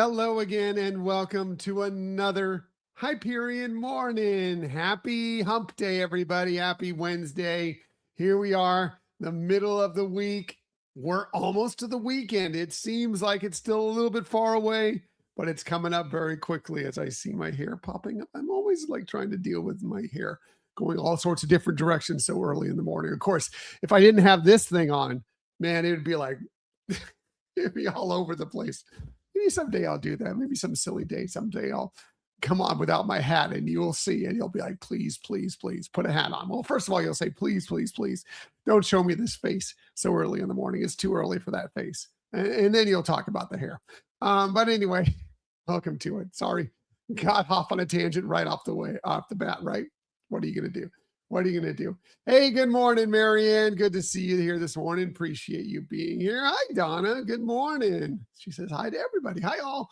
Hello again, and welcome to another Hyperion morning. Happy hump day, everybody. Happy Wednesday. Here we are, the middle of the week. We're almost to the weekend. It seems like it's still a little bit far away, but it's coming up very quickly as I see my hair popping up. I'm always like trying to deal with my hair going all sorts of different directions so early in the morning. Of course, if I didn't have this thing on, man, it would be like, it'd be all over the place. Maybe someday I'll do that. Maybe some silly day. Someday I'll come on without my hat and you'll see and you'll be like, please, please, please put a hat on. Well, first of all, you'll say, please, please, please don't show me this face so early in the morning. It's too early for that face. And then you'll talk about the hair. But anyway, welcome to it. Sorry. Got off on a tangent right off the bat, right? What are you going to do? What are you going to do? Hey, good morning, Marianne. Good to see you here this morning. Appreciate you being here. Hi, Donna. Good morning. She says hi to everybody. Hi, all.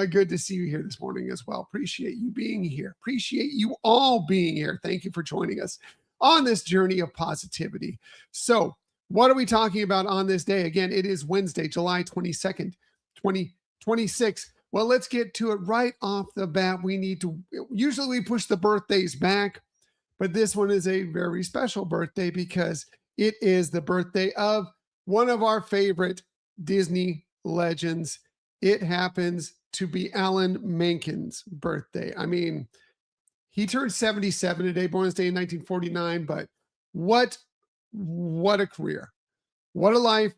Good to see you here this morning as well. Appreciate you being here. Appreciate you all being here. Thank you for joining us on this journey of positivity. So, what are we talking about on this day? Again, it is Wednesday, July 22nd, 2026. Well, let's get to it right off the bat. Usually we push the birthdays back, but this one is a very special birthday because it is the birthday of one of our favorite Disney legends. It happens to be Alan Menken's birthday. I mean, he turned 77 today, born this day in 1949, but what a career. What a life.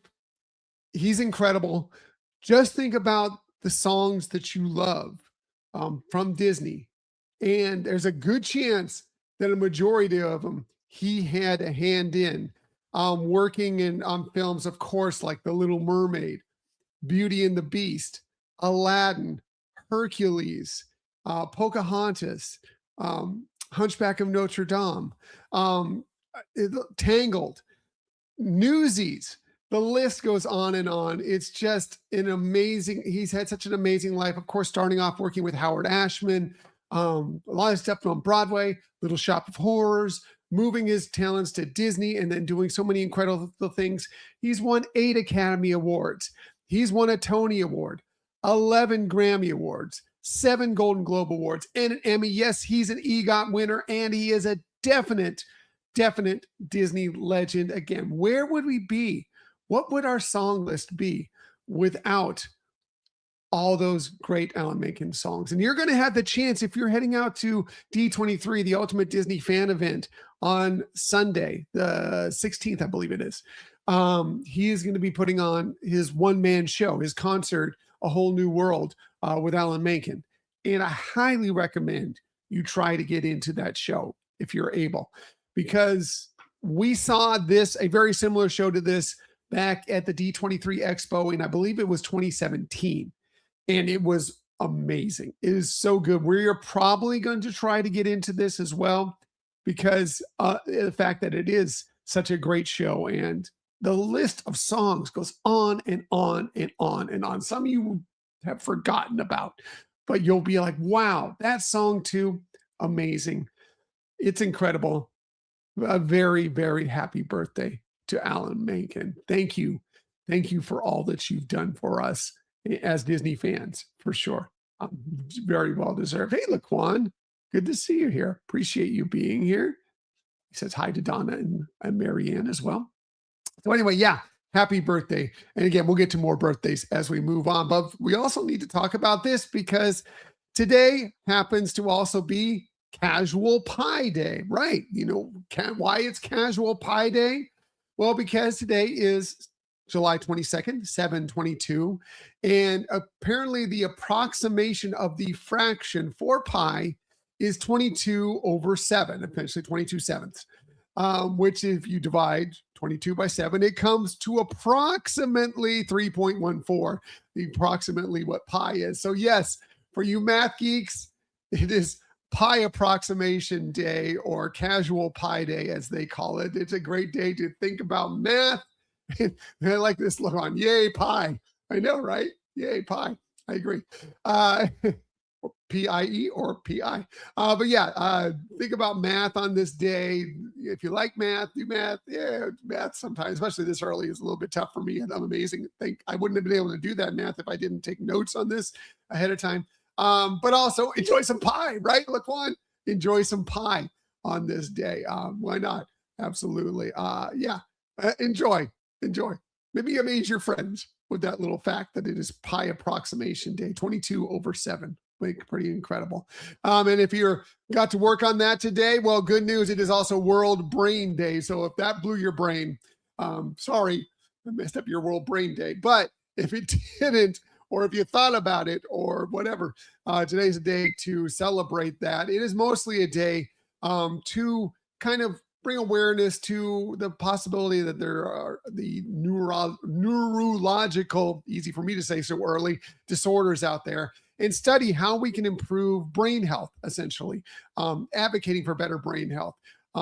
He's incredible. Just think about the songs that you love from Disney. And there's a good chance that a majority of them he had a hand in, working in films, of course, like The Little Mermaid, Beauty and the Beast, Aladdin, Hercules, Pocahontas, Hunchback of Notre Dame, Tangled, Newsies. The list goes on and on. It's just he's had such an amazing life. Of course, starting off working with Howard Ashman, a lot of stuff on Broadway, Little Shop of Horrors, moving his talents to Disney, and then doing so many incredible things. He's won 8 Academy Awards. He's won a Tony Award, 11 Grammy Awards, 7 Golden Globe Awards, and an Emmy. Yes, he's an EGOT winner, and he is a definite Disney legend. Again, where would we be? What would our song list be without all those great Alan Menken songs? And you're going to have the chance, if you're heading out to D23, the Ultimate Disney Fan Event on Sunday, the 16th, I believe it is. He is going to be putting on his one-man show, his concert, A Whole New World, with Alan Menken. And I highly recommend you try to get into that show if you're able, because we saw a very similar show to this back at the D23 Expo, and I believe it was 2017. And it was amazing. It is so good. We are probably going to try to get into this as well because the fact that it is such a great show, and the list of songs goes on and on and on and on. Some of you have forgotten about, but you'll be like, wow, that song too, amazing. It's incredible. A very, very happy birthday to Alan Menken. Thank you. Thank you for all that you've done for us as Disney fans, for sure. Very well deserved. Hey, Laquan, good to see you here. Appreciate you being here. He says hi to Donna and Marianne as well. So anyway, yeah, happy birthday. And again, we'll get to more birthdays as we move on. But we also need to talk about this because today happens to also be Casual Pie Day, right? You know, why it's Casual Pie Day? Well, because today is July 22nd, 7/22, and apparently the approximation of the fraction for pi is 22 over 7, essentially 22 sevenths, which if you divide 22 by 7, it comes to approximately 3.14, approximately what pi is. So yes, for you math geeks, it is Pi Approximation Day, or Casual Pie Day, as they call it. It's a great day to think about math. I like this look on. Yay, pi. I know, right? Yay, pi. I agree. P-I-E or P-I. But yeah, think about math on this day. if you like math, do math. Yeah, math sometimes, especially this early, is a little bit tough for me. And I'm amazing. Think I wouldn't have been able to do that math if I didn't take notes on this ahead of time. But also enjoy some pie, right? Laquan, enjoy some pie on this day. Why not? Absolutely. Yeah, enjoy, enjoy. Maybe amaze your friends with that little fact that it is pi approximation day, 22/7. Like pretty incredible. And if you're got to work on that today, well, good news. It is also World Brain Day. So if that blew your brain, sorry, I messed up your World Brain Day. But if it didn't, or if you thought about it, or whatever, today's a day to celebrate that. It is mostly a day to kind of bring awareness to the possibility that there are the neurological, easy for me to say so early, disorders out there, and study how we can improve brain health, essentially, advocating for better brain health,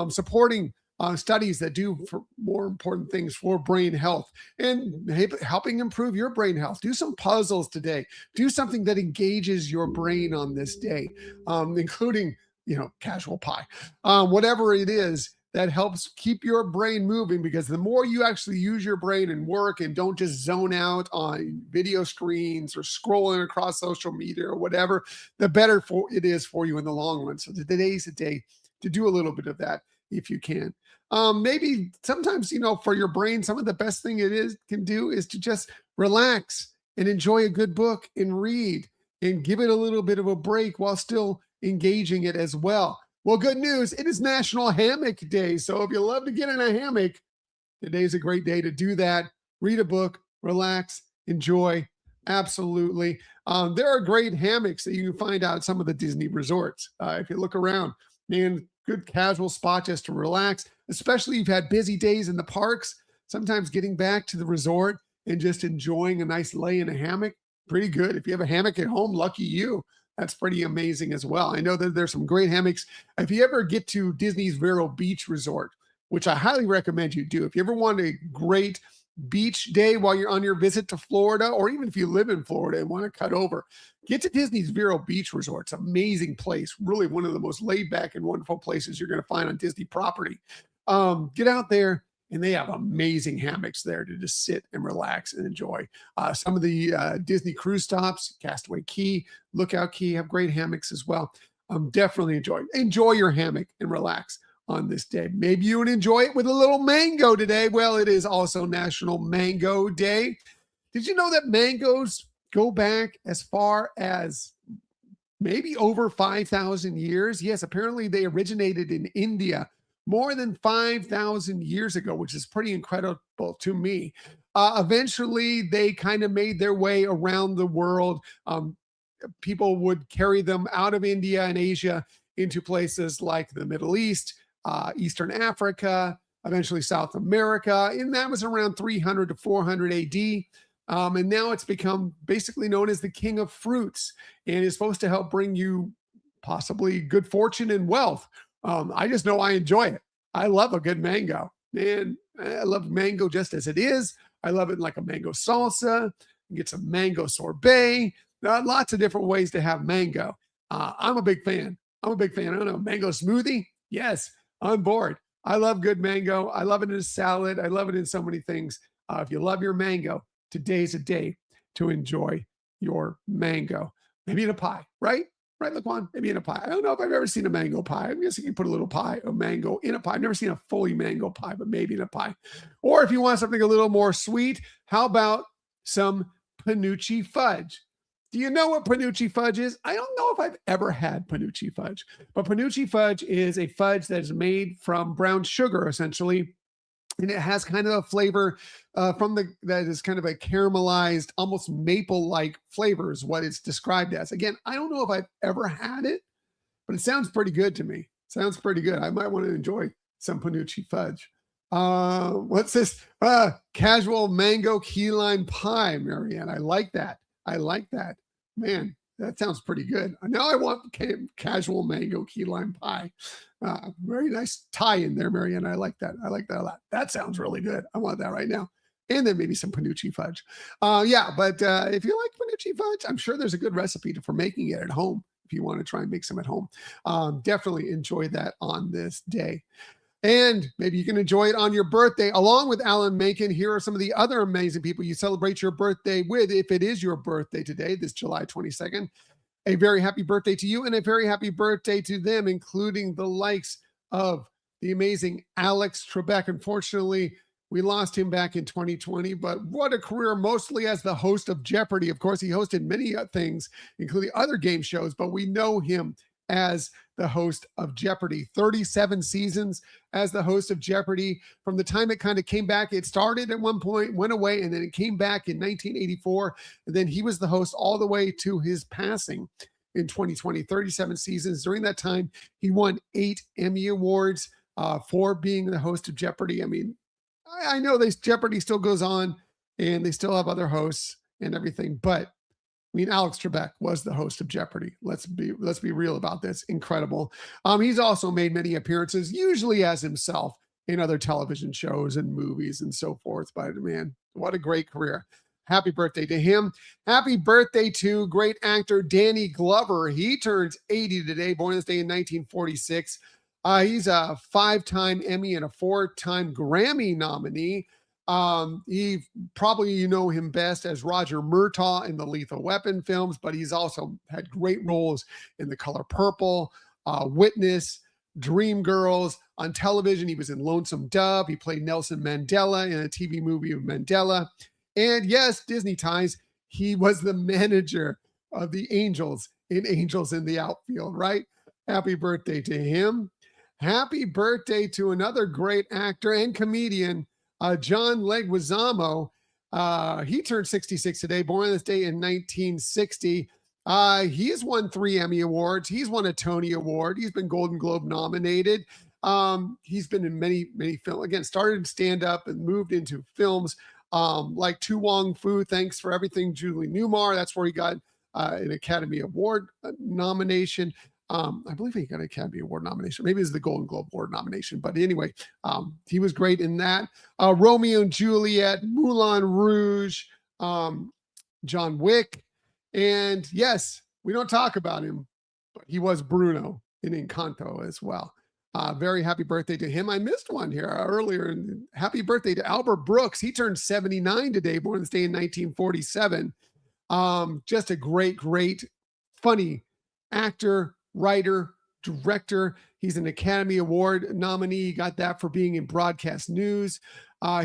supporting studies that do for more important things for brain health, and helping improve your brain health. Do some puzzles today. Do something that engages your brain on this day, including, casual pie, whatever it is that helps keep your brain moving, because the more you actually use your brain and work and don't just zone out on video screens or scrolling across social media or whatever, the better it is for you in the long run. So today's a day to do a little bit of that if you can. Maybe sometimes, for your brain, some of the best thing can do is to just relax and enjoy a good book and read and give it a little bit of a break while still engaging it as well. Well, good news. It is National Hammock Day. So if you love to get in a hammock, today's a great day to do that. Read a book, relax, enjoy. Absolutely. There are great hammocks that you can find out at some of the Disney resorts. If you look around, man, good casual spot just to relax, especially if you've had busy days in the parks. Sometimes getting back to the resort and just enjoying a nice lay in a hammock, pretty good. If you have a hammock at home, lucky you. That's pretty amazing as well. I know that there's some great hammocks. If you ever get to Disney's Vero Beach Resort, which I highly recommend you do, if you ever want a great beach day while you're on your visit to Florida, or even if you live in Florida and want to cut over, get to Disney's Vero Beach Resort. It's an amazing place, really one of the most laid back and wonderful places you're going to find on Disney property. Get out there, and they have amazing hammocks there to just sit and relax and enjoy. Some of the Disney cruise stops, Castaway Key, Lookout Key, have great hammocks as well. Definitely enjoy your hammock and relax on this day. Maybe you would enjoy it with a little mango today. Well, it is also National Mango Day. Did you know that mangoes go back as far as maybe over 5,000 years? Yes, apparently they originated in India more than 5,000 years ago, which is pretty incredible to me. Eventually, they kind of made their way around the world. People would carry them out of India and Asia into places like the Middle East, Eastern Africa, eventually South America, and that was around 300 to 400 AD. And now it's become basically known as the king of fruits, and is supposed to help bring you possibly good fortune and wealth. I just know I enjoy it. I love a good mango, man. I love mango just as it is. I love it like a mango salsa. Get some mango sorbet. There are lots of different ways to have mango. I'm a big fan. I don't know, mango smoothie. Yes, on board. I love good mango. I love it in a salad. I love it in so many things. If you love your mango, today's a day to enjoy your mango. Maybe in a pie, right? Right, Laquan? Maybe in a pie. I don't know if I've ever seen a mango pie. I'm guessing you put a little pie of mango in a pie. I've never seen a fully mango pie, but maybe in a pie. Or if you want something a little more sweet, how about some Panucci fudge? Do you know what Panucci fudge is? I don't know if I've ever had Panucci fudge, but Panucci fudge is a fudge that is made from brown sugar, essentially. And it has kind of a flavor that is kind of a caramelized, almost maple-like flavor is what it's described as. Again, I don't know if I've ever had it, but it sounds pretty good to me. Sounds pretty good. I might want to enjoy some Panucci fudge. What's this? Casual mango key lime pie, Marianne. I like that. Man, that sounds pretty good. Now I want casual mango key lime pie. Very nice tie in there, Marianne. I like that. I like that a lot. That sounds really good. I want that right now. And then maybe some Panucci fudge. But if you like Panucci fudge, I'm sure there's a good recipe for making it at home if you want to try and make some at home. Definitely enjoy that on this day. And maybe you can enjoy it on your birthday along with Alan Menken. Here are some of the other amazing people you celebrate your birthday with. If it is your birthday today, this July 22nd, a very happy birthday to you and a very happy birthday to them, including the likes of the amazing Alex Trebek. Unfortunately, we lost him back in 2020, but what a career, mostly as the host of Jeopardy. Of course, he hosted many things, including other game shows, but we know him as the host of Jeopardy. 37 seasons as the host of Jeopardy. From the time it kind of came back, it started at one point, went away, and then it came back in 1984. And then he was the host all the way to his passing in 2020. 37 seasons. During that time, he won 8 Emmy Awards for being the host of Jeopardy. I mean, I know this Jeopardy still goes on and they still have other hosts and everything, but I mean, Alex Trebek was the host of Jeopardy. Let's be real about this. Incredible. He's also made many appearances, usually as himself, in other television shows and movies and so forth. But man, what a great career. Happy birthday to him. Happy birthday to great actor Danny Glover. He turns 80 today, born this day in 1946. He's a 5-time Emmy and a 4-time Grammy nominee. He probably, you know him best as Roger Murtaugh in the Lethal Weapon films, but he's also had great roles in The Color Purple, Witness, Dreamgirls. On television, he was in Lonesome Dove. He played Nelson Mandela in a TV movie of Mandela. And yes, Disney ties, he was the manager of the Angels in Angels in the Outfield, right? Happy birthday to him. Happy birthday to another great actor and comedian, John Leguizamo. He turned 66 today, born this day in 1960. He has won 3 Emmy Awards. He's won a Tony Award. He's been Golden Globe nominated. He's been in many, many films. Again, started in stand-up and moved into films like Tu Wong Fu, Thanks for Everything, Julie Newmar. That's where he got an Academy Award nomination. I believe he got an Academy Award nomination. Maybe it's the Golden Globe Award nomination. But anyway, he was great in that. Romeo and Juliet, Moulin Rouge, John Wick. And yes, we don't talk about him, but he was Bruno in Encanto as well. Very happy birthday to him. I missed one here earlier. Happy birthday to Albert Brooks. He turned 79 today, born this day in 1947. Just a great, funny actor, writer, director. He's an Academy Award nominee. He got that for being in broadcast news.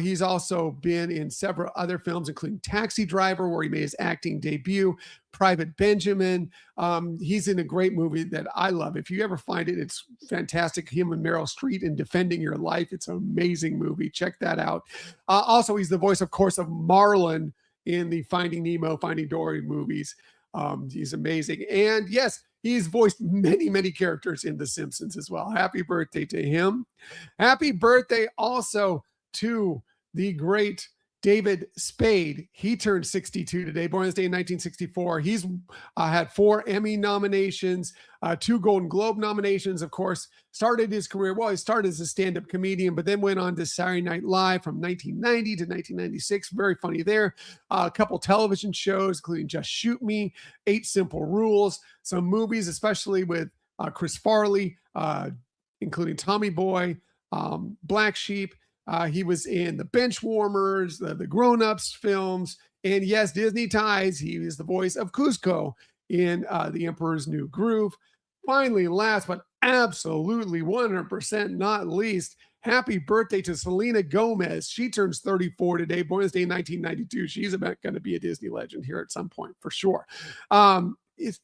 He's also been in several other films, including Taxi Driver, where he made his acting debut, Private Benjamin. He's in a great movie that I love. If you ever find it, it's fantastic. Him and Meryl Streep in Defending Your Life. It's an amazing movie. Check that out. Also, he's the voice, of course, of Marlin in the Finding Nemo, Finding Dory movies. He's amazing. And yes, he's voiced many, many characters in The Simpsons as well. Happy birthday to him. Happy birthday also to the great David Spade. He turned 62 today, born this day in 1964. He's had 4 Emmy nominations, 2 Golden Globe nominations. Of course, started his career, well, he started as a stand-up comedian, but then went on to Saturday Night Live from 1990 to 1996. Very funny there. A couple television shows, including Just Shoot Me, 8 Simple Rules, some movies, especially with Chris Farley, including Tommy Boy, Black Sheep. He was in the Benchwarmers, the Grown Ups films, and yes, Disney ties. He is the voice of Cusco in The Emperor's New Groove. Finally, last but absolutely 100% not least, happy birthday to Selena Gomez. She turns 34 today, born this day in 1992. She's going to be a Disney legend here at some point for sure. It's,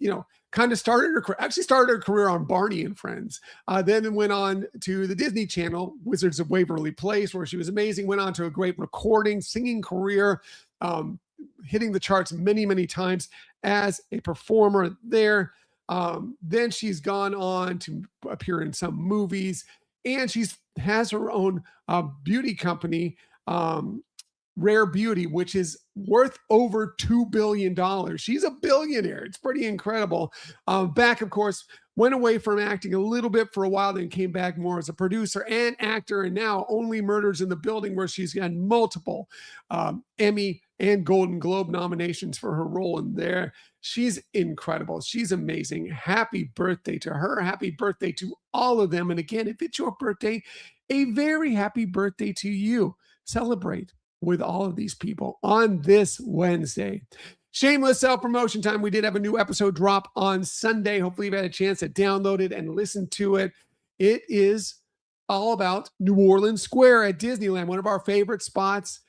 kind of started her career on Barney and Friends. Then went on to the Disney Channel, Wizards of Waverly Place, where she was amazing. Went on to a great recording, singing career, hitting the charts many, many times as a performer there. Then she's gone on to appear in some movies, and has her own beauty company, Rare Beauty, which is worth over $2 billion. She's a billionaire. It's pretty incredible. Back, of course, went away from acting a little bit for a while, then came back more as a producer and actor, and now Only Murders in the Building, where she's got multiple Emmy and Golden Globe nominations for her role in there. She's incredible. She's amazing. Happy birthday to her. Happy birthday to all of them. And again, if it's your birthday, a very happy birthday to you. Celebrate with all of these people on this Wednesday. Shameless self promotion time. We did have a new episode drop on Sunday. Hopefully, you've had a chance to download it and listen to it. It is all about New Orleans Square at Disneyland, one of our favorite spots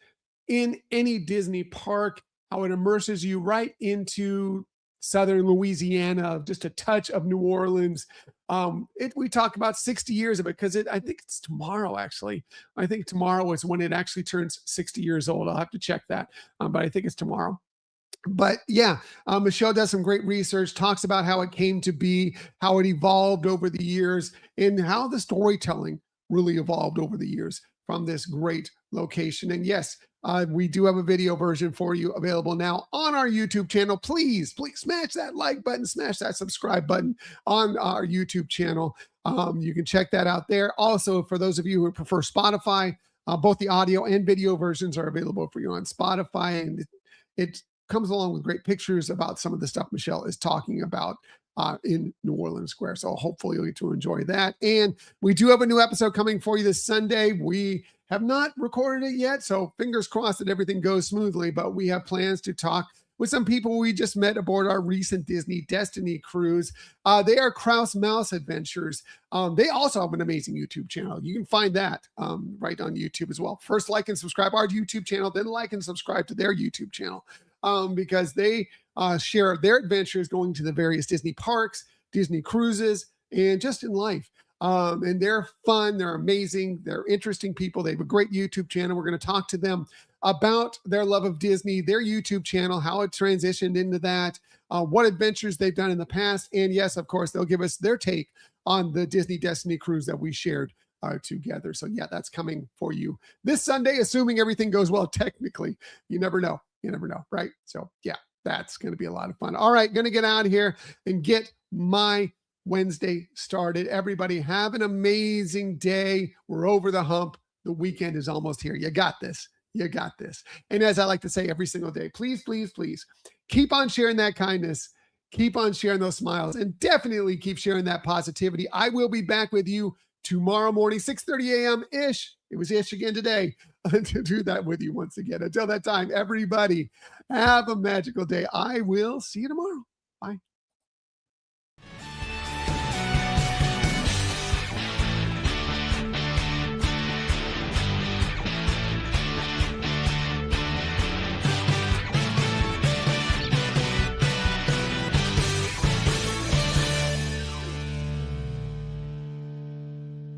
in any Disney park, how it immerses you right into Southern Louisiana, just a touch of New Orleans. We talk about 60 years of it because I think it's tomorrow, actually. I think tomorrow is when it actually turns 60 years old. I'll have to check that, but I think it's tomorrow. But yeah, Michelle does some great research, talks about how it came to be, how it evolved over the years, and how the storytelling really evolved over the years from this great location. And yes, we do have a video version for you available now on our YouTube channel. Please smash that like button, smash that subscribe button on our YouTube channel. You can check that out there. Also, for those of you who prefer Spotify, both the audio and video versions are available for you on Spotify. And it comes along with great pictures about some of the stuff Michelle is talking about in New Orleans Square. So hopefully you'll get to enjoy that. And we do have a new episode coming for you this Sunday. We have not recorded it yet, so fingers crossed that everything goes smoothly, but we have plans to talk with some people we just met aboard our recent Disney Destiny cruise. They are Kraus Mouse Adventures. They also have an amazing YouTube channel. You can find that right on YouTube as well. First, like and subscribe our YouTube channel, then like and subscribe to their YouTube channel because they share their adventures going to the various Disney parks, Disney cruises, and just in life. And they're fun. They're amazing. They're interesting people. They have a great YouTube channel. We're going to talk to them about their love of Disney, their YouTube channel, how it transitioned into that, what adventures they've done in the past. And yes, of course, they'll give us their take on the Disney Destiny cruise that we shared together. So yeah, that's coming for you this Sunday, assuming everything goes well. Technically, you never know. You never know, right? So yeah, that's going to be a lot of fun. All right, going to get out of here and get my Wednesday started. Everybody have an amazing day. We're over the hump. The weekend is almost here. You got this. You got this. And as I like to say every single day, please keep on sharing that kindness. Keep on sharing those smiles, and definitely keep sharing that positivity. I will be back with you tomorrow morning, 6:30 a.m. ish. It was ish again today to do that with you once again. Until that time, everybody have a magical day. I will see you tomorrow. Bye.